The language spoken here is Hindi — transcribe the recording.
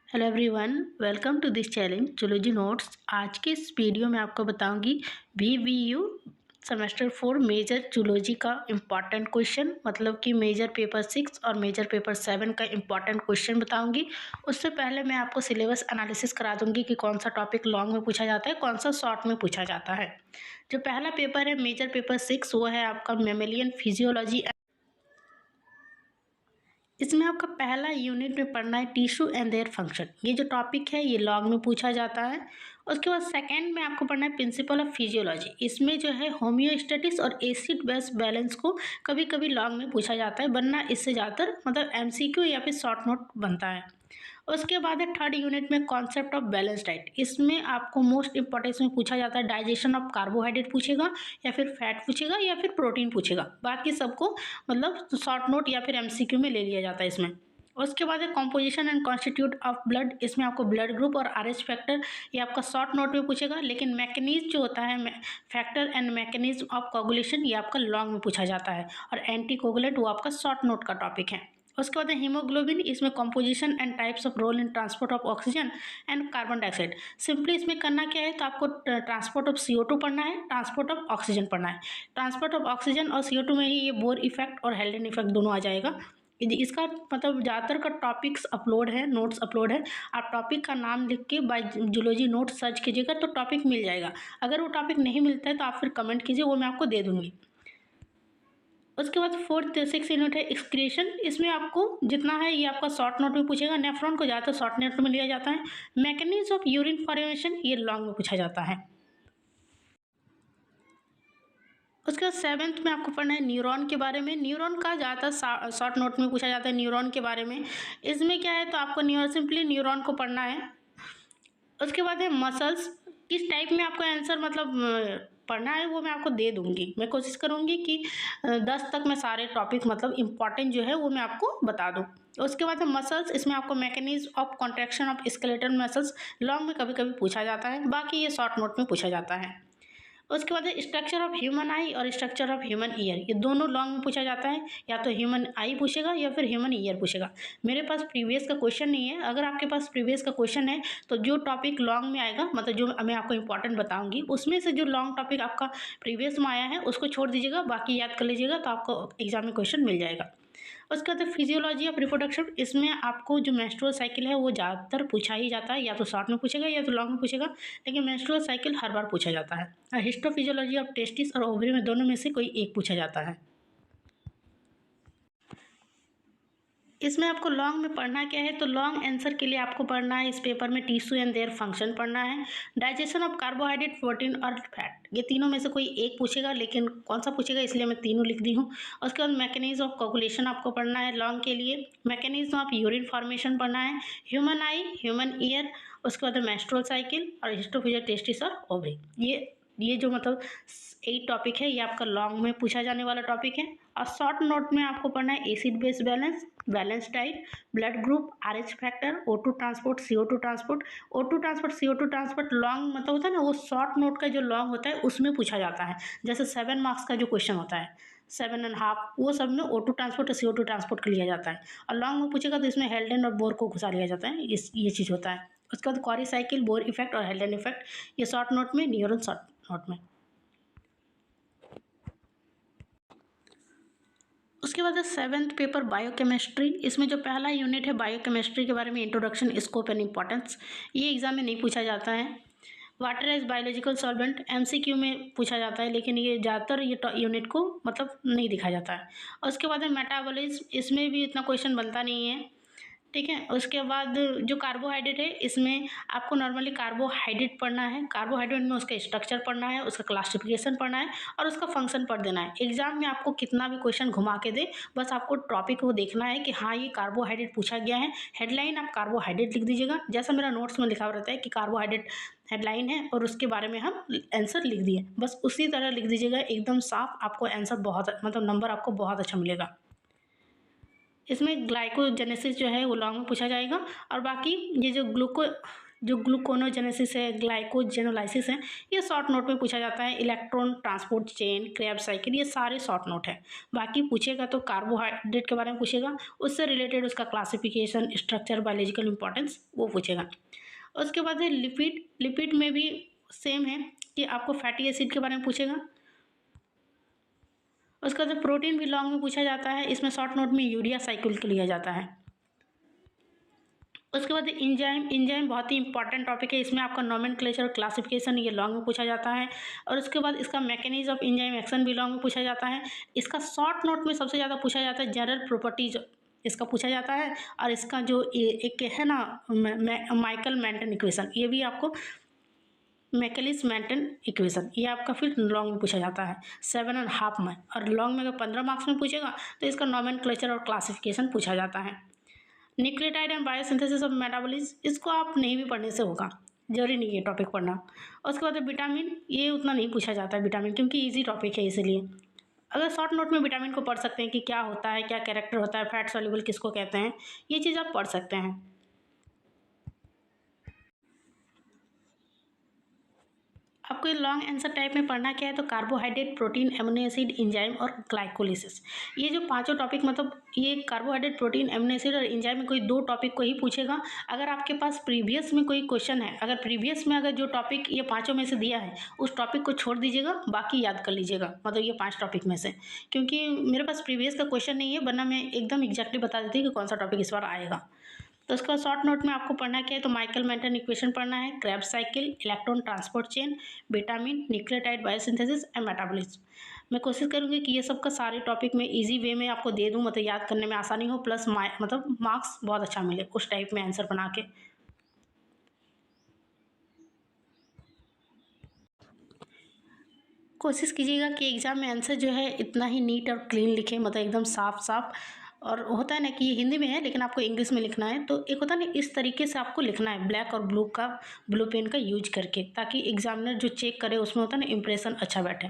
Hello everyone, welcome to this challenge zoology notes. आज के इस वीडियो में आपको बताऊंगी VVU सेमेस्टर 4 मेजर जूलॉजी का इम्पॉर्टेंट क्वेश्चन, मतलब कि मेजर पेपर 6 और मेजर पेपर 7 का इम्पॉर्टेंट क्वेश्चन बताऊंगी। उससे पहले मैं आपको सिलेबस एनालिसिस करा दूंगी कि कौन सा टॉपिक लॉन्ग में पूछा जाता है, कौन सा शॉर्ट में पूछा जाता है। जो पहला पेपर है मेजर पेपर 6, वो है आपका मेमेलियन फिजियोलॉजी। इसमें आपका पहला यूनिट में पढ़ना है टिश्यू एंड देयर फंक्शन। ये जो टॉपिक है ये लॉन्ग में पूछा जाता है। उसके बाद सेकंड में आपको पढ़ना है प्रिंसिपल ऑफ फिजियोलॉजी। इसमें जो है होम्योस्टेटिक्स और एसिड बेस बैलेंस को कभी कभी लॉन्ग में पूछा जाता है, वरना इससे ज़्यादातर मतलब MCQ या फिर शॉर्ट नोट बनता है। उसके बाद है थर्ड यूनिट में कॉन्सेप्ट ऑफ बैलेंस डाइट। इसमें आपको मोस्ट इंपॉर्टेंस में पूछा जाता है डाइजेशन ऑफ कार्बोहाइड्रेट पूछेगा, या फिर फैट पूछेगा, या फिर प्रोटीन पूछेगा। बाकी सबको मतलब शॉर्ट नोट या फिर MCQ में ले लिया जाता है इसमें। उसके बाद है composition and constitute of blood. इसमें आपको ब्लड ग्रुप और RH फैक्टर ये आपका शॉर्ट नोट में पूछेगा, लेकिन मैकेनिज्म जो होता है factor and mechanism of coagulation ये आपका लॉन्ग में पूछा जाता है, और एंटी कोगुलेंट वो आपका शॉर्ट नोट का टॉपिक है। उसके बाद है हीमोग्लोबिन। इसमें composition and types of role in transport of oxygen and carbon dioxide. Simply इसमें करना क्या है, तो आपको ट्रांसपोर्ट ऑफ CO2 पढ़ना है, ट्रांसपोर्ट ऑफ ऑक्सीजन पढ़ना है। ट्रांसपोर्ट ऑफ ऑक्सीजन और CO2 में ही ये बोर इफेक्ट और हेल्डेन इफेक्ट दोनों आ जाएगा। इसका मतलब ज़्यादातर का टॉपिक्स अपलोड है, नोट्स अपलोड है। आप टॉपिक का नाम लिख के बाय जूलॉजी नोट सर्च कीजिएगा तो टॉपिक मिल जाएगा। अगर वो टॉपिक नहीं मिलता है तो आप फिर कमेंट कीजिए, वो मैं आपको दे दूँगी। उसके बाद फोर्थ 6 यूनिट है एक्सक्रीशन। इसमें आपको जितना है ये आपका शॉर्ट नोट में पूछेगा। नेफ्रॉन को ज़्यादातर शॉर्ट नोट में लिया जाता है। मैकेनिज्म ऑफ यूरिन फॉर्मेशन ये लॉन्ग में पूछा जाता है। उसके बाद 7th में आपको पढ़ना है न्यूरॉन के बारे में। न्यूरॉन का ज़्यादातर शॉर्ट नोट में पूछा जाता है न्यूरॉन के बारे में। इसमें क्या है, तो आपको सिंपली न्यूरॉन को पढ़ना है। उसके बाद है मसल्स। किस टाइप में आपका आंसर मतलब पढ़ना है वो मैं आपको दे दूंगी। मैं कोशिश करूंगी कि 10 तक मैं सारे टॉपिक मतलब इम्पॉर्टेंट जो है वो मैं आपको बता दूं। उसके बाद है मसल्स। इसमें आपको mechanism of contraction of skeletal muscles long में कभी कभी पूछा जाता है, बाकी ये शॉर्ट नोट में पूछा जाता है। उसके बाद है स्ट्रक्चर ऑफ ह्यूमन आई और स्ट्रक्चर ऑफ ह्यूमन ईयर। ये दोनों लॉन्ग में पूछा जाता है, या तो ह्यूमन आई पूछेगा या फिर ह्यूमन ईयर पूछेगा। मेरे पास प्रीवियस का क्वेश्चन नहीं है। अगर आपके पास प्रीवियस का क्वेश्चन है तो जो टॉपिक लॉन्ग में आएगा, मतलब जो मैं आपको इंपॉर्टेंट बताऊंगी उसमें से जो लॉन्ग टॉपिक आपका प्रीवियस में आया है उसको छोड़ दीजिएगा, बाकी याद कर लीजिएगा तो आपको एग्जाम में क्वेश्चन मिल जाएगा। उसके बाद फिजियोलॉजी ऑफ रिप्रोडक्शन। इसमें आपको जो मेंस्ट्रुअल साइकिल है वो ज़्यादातर पूछा ही जाता है, या तो शॉर्ट में पूछेगा या तो लॉन्ग में पूछेगा, लेकिन मेंस्ट्रुअल साइकिल हर बार पूछा जाता है। और हिस्टोफिजियोलॉजी ऑफ टेस्टिस और ओवरी में दोनों में से कोई एक पूछा जाता है। इसमें आपको लॉन्ग में पढ़ना क्या है, तो लॉन्ग आंसर के लिए आपको पढ़ना है इस पेपर में टिश्यू एंड देयर फंक्शन पढ़ना है, डाइजेशन ऑफ कार्बोहाइड्रेट, प्रोटीन और फैट। ये तीनों में से कोई एक पूछेगा, लेकिन कौन सा पूछेगा इसलिए मैं तीनों लिख दी हूँ। उसके बाद मैकेनिज्म ऑफ कोगुलेशन आपको पढ़ना है लॉन्ग के लिए। मैकेनिज्म ऑफ यूरिन फॉर्मेशन पढ़ना है, ह्यूमन आई, ह्यूमन ईयर। उसके बाद मेंस्ट्रुअल साइकिल और हिस्टोफिजियल टेस्टिस और ओवरी। ये जो मतलब 8 टॉपिक है ये आपका लॉन्ग में पूछा जाने वाला टॉपिक है। और शॉर्ट नोट में आपको पढ़ना है acid base balance, balance diet, blood group, RH factor, O2 transport, CO2 transport. O2 transport, CO2 transport long मतलब होता है ना, वो शॉर्ट नोट का जो लॉन्ग होता है उसमें पूछा जाता है। जैसे 7 मार्क्स का जो क्वेश्चन होता है 7.5, वो सब में O2 ट्रांसपोर्ट और CO2 ट्रांसपोर्ट का लिया जाता है। और लॉन्ग में पूछेगा तो इसमें हेल्डेन और बोर को घुसा लिया जाता है, ये चीज़ होता है। उसके बाद क्वारी साइकिल, बोर इफेक्ट और हेल्डेन इफेक्ट ये शॉर्ट नोट में, न्यूरॉन शॉर्ट नोट में। उसके बाद है 7th पेपर बायोकेमिस्ट्री। इसमें जो पहला यूनिट है बायोकेमिस्ट्री के बारे में, इंट्रोडक्शन, स्कोप एंड इंपॉर्टेंस। ये एग्जाम में नहीं पूछा जाता है। Water as biological solvent MCQ में पूछा जाता है, लेकिन ये ज़्यादातर ये यूनिट को मतलब नहीं दिखा जाता है। और उसके बाद है मेटाबॉलिज्म। इसमें भी इतना क्वेश्चन बनता नहीं है, ठीक है। उसके बाद जो कार्बोहाइड्रेट है इसमें आपको नॉर्मली कार्बोहाइड्रेट पढ़ना है। कार्बोहाइड्रेट में उसका स्ट्रक्चर पढ़ना है, उसका क्लासिफिकेशन पढ़ना है और उसका फंक्शन पढ़ देना है। एग्जाम में आपको कितना भी क्वेश्चन घुमा के दे, बस आपको टॉपिक को देखना है कि हाँ ये कार्बोहाइड्रेट पूछा गया है। हेडलाइन आप कार्बोहाइड्रेट लिख दीजिएगा, जैसा मेरा नोट्स में लिखा रहता है कि कार्बोहाइड्रेट हेडलाइन है और उसके बारे में हम आंसर लिख दिए, बस उसी तरह लिख दीजिएगा एकदम साफ। आपको आंसर बहुत मतलब नंबर आपको बहुत अच्छा मिलेगा। इसमें ग्लाइकोजेनेसिस जो है वो लॉन्ग में पूछा जाएगा। और बाकी ये जो जो ग्लूकोनोजेनेसिस है, ग्लाइकोजेनोलाइसिस है, ये शॉर्ट नोट में पूछा जाता है। Electron transport chain, Krebs cycle, ये सारे शॉर्ट नोट है। बाकी पूछेगा तो कार्बोहाइड्रेट के बारे में पूछेगा, उससे रिलेटेड उसका क्लासिफिकेशन, स्ट्रक्चर, बायोलॉजिकल इंपॉर्टेंस वो पूछेगा। उसके बाद है लिपिड। लिपिड में भी सेम है कि आपको फैटी एसिड के बारे में पूछेगा। उसका जो प्रोटीन भी लॉन्ग में पूछा जाता है, इसमें शॉर्ट नोट में यूरिया साइकिल को लिया जाता है। उसके बाद इंजाइम। इंजाइम बहुत ही इंपॉर्टेंट टॉपिक है, इसमें आपका नोमेनक्लेचर और क्लासिफिकेशन ये लॉन्ग में पूछा जाता है। और उसके बाद इसका मैकेनिज्म ऑफ इंजाइम एक्शन भी लॉन्ग में पूछा जाता है। इसका शॉर्ट नोट में सबसे ज़्यादा पूछा जाता है जनरल प्रॉपर्टीज, इसका पूछा जाता है। और इसका जो एक है ना माइकल मेंटन इक्वेशन, ये भी आपको मैकेलिस मेंटन इक्वेशन, ये आपका फिर लॉन्ग में पूछा जाता है 7.5 में। और लॉन्ग में अगर 15 मार्क्स में पूछेगा तो इसका नोमेनक्लेचर और क्लासिफिकेशन पूछा जाता है। Nucleotide and biosynthesis of metabolism, इसको आप नहीं भी पढ़ने से होगा, जरूरी नहीं है टॉपिक पढ़ना। उसके बाद विटामिन, ये उतना नहीं पूछा जाता है विटामिन, क्योंकि इजी टॉपिक है इसलिए। अगर शॉर्ट नोट में विटामिन को पढ़ सकते हैं कि क्या होता है, क्या कैरेक्टर होता है, फैट सॉल्युबल किसको कहते हैं, ये चीज़ आप पढ़ सकते हैं। आपको ये लॉन्ग आंसर टाइप में पढ़ना क्या है, तो carbohydrate, protein, amino acid, enzyme और ग्लाइकोलिसिस, ये जो पांचों टॉपिक, मतलब ये कार्बोहाइड्रेट, प्रोटीन, एमिनो एसिड और एंजाइम में कोई 2 टॉपिक को ही पूछेगा। अगर आपके पास प्रीवियस में कोई क्वेश्चन है, अगर प्रीवियस में अगर जो टॉपिक ये पाँचों में से दिया है उस टॉपिक को छोड़ दीजिएगा, बाकी याद कर लीजिएगा, मतलब ये 5 टॉपिक में से, क्योंकि मेरे पास प्रीवियस का क्वेश्चन नहीं है, वरना मैं एकदम एग्जैक्टली बता देती कि कौन सा टॉपिक इस बार आएगा। तो उसका शॉर्ट नोट में आपको पढ़ना क्या है, तो माइकल मेंटन इक्वेशन पढ़ना है, Krebs cycle, electron transport chain, vitamin, nucleotide, biosynthesis and metabolism. मैं कोशिश करूंगी कि ये सब का सारे टॉपिक में इजी वे में आपको दे दूं, मतलब याद करने में आसानी हो, प्लस मतलब मार्क्स बहुत अच्छा मिले उस टाइप में आंसर बना के। कोशिश कीजिएगा कि एग्ज़ाम में आंसर जो है इतना ही नीट और क्लीन लिखें, मतलब एकदम साफ साफ। और होता है ना कि ये हिंदी में है लेकिन आपको इंग्लिश में लिखना है, तो एक होता है ना इस तरीके से आपको लिखना है, ब्लैक और ब्लू पेन का यूज करके, ताकि एग्जामिनर जो चेक करे उसमें होता है ना इंप्रेशन अच्छा बैठे।